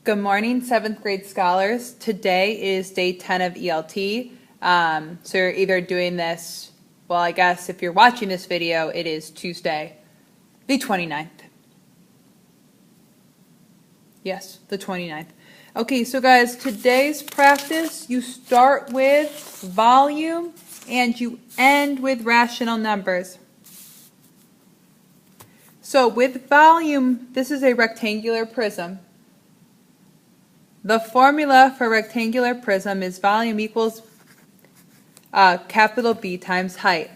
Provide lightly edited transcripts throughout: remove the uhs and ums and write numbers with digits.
Good morning, 7th grade scholars. Today is day 10 of ELT. So you're either doing this, well, I guess if you're watching this video, it is Tuesday, the 29th. Yes, the 29th. Okay, so guys, today's practice, you start with volume and you end with rational numbers. So with volume, this is a rectangular prism. The formula for rectangular prism is volume equals capital B times height.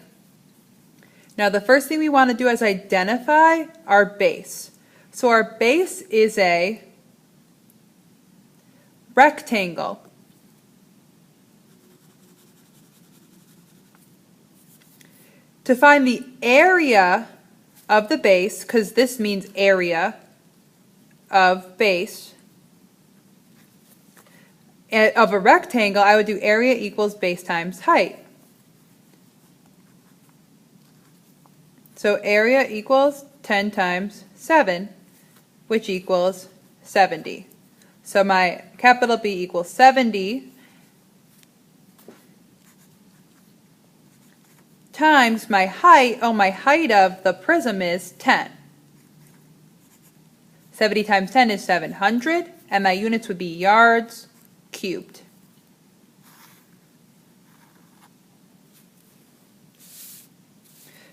Now the first thing we want to do is identify our base. So our base is a rectangle. To find the area of the base, because this means area of base, of a rectangle, I would do area equals base times height. So area equals 10 times 7, which equals 70. So my capital B equals 70 times my height. Oh, my height of the prism is 10. 70 times 10 is 700, and my units would be yards cubed.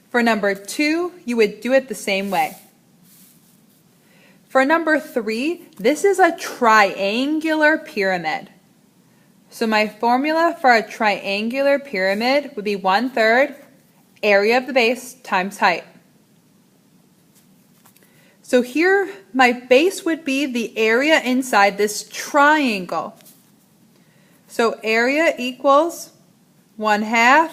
For number 2, you would do it the same way. For number 3, this is a triangular pyramid. So my formula for a triangular pyramid would be 1/3 area of the base times height. So here my base would be the area inside this triangle. So area equals 1/2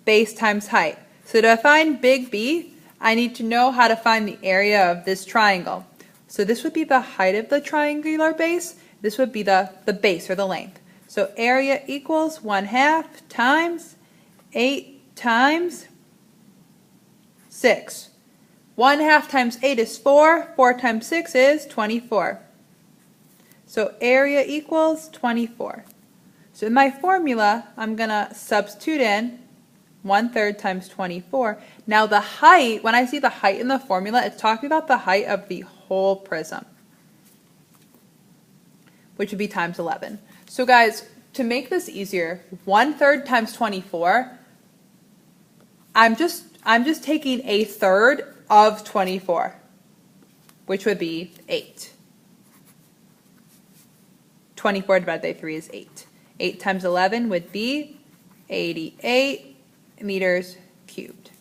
base times height. So to find big B, I need to know how to find the area of this triangle. So this would be the height of the triangular base. This would be the base or the length. So area equals 1/2 times 8 times 6. 1/2 times 8 is 4. 4 times 6 is 24. So area equals 24. So in my formula, I'm going to substitute in 1/3 times 24. Now the height, when I see the height in the formula, it's talking about the height of the whole prism, which would be times 11. So guys, to make this easier, 1/3 times 24, I'm just taking a third of 24, which would be 8. 24 divided by 3 is 8. 8 times 11 would be 88 meters cubed.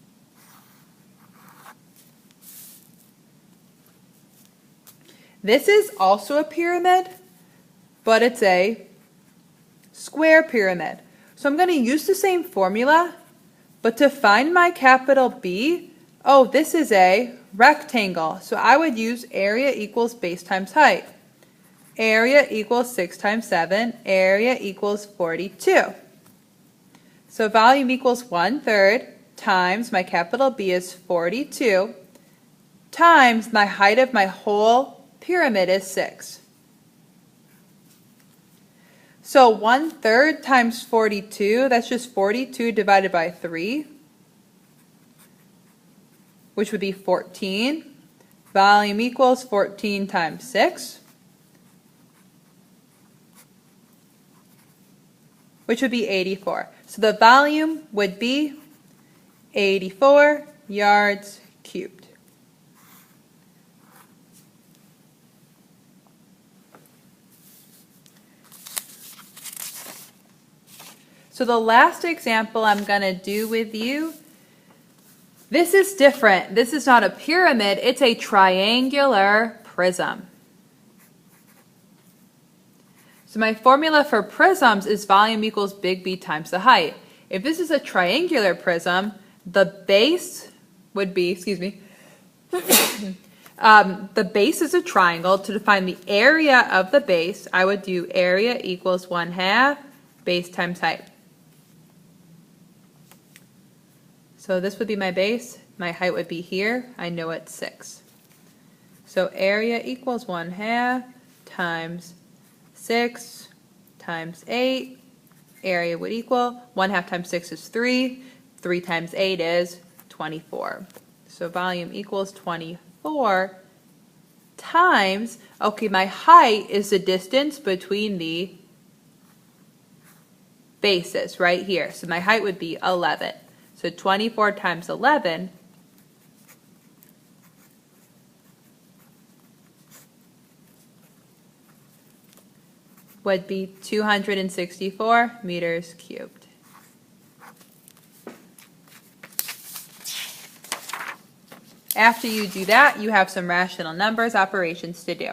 This is also a pyramid, but it's a square pyramid. So I'm going to use the same formula, but to find my capital B, oh, this is a rectangle. So I would use area equals base times height. Area equals 6 times 7. Area equals 42. So volume equals 1/3 times my capital B is 42 times my height of my whole pyramid is 6. So 1/3 times 42, that's just 42 divided by 3, which would be 14. Volume equals 14 times 6, which would be 84. So the volume would be 84 yards cubed. So the last example I'm going to do with you, this is different. This is not a pyramid, it's a triangular prism. So my formula for prisms is volume equals big B times the height. If this is a triangular prism, the base would be, the base is a triangle. To define the area of the base, I would do area equals 1/2 base times height. So this would be my base. My height would be here. I know it's 6. So area equals 1/2 times 6 times 8. Area would equal 1/2 times 6 is 3. 3 times 8 is 24. So volume equals 24 times, okay, my height is the distance between the bases right here. So my height would be 11. So 24 times 11 would be 264 meters cubed. After you do that, you have some rational numbers operations to do.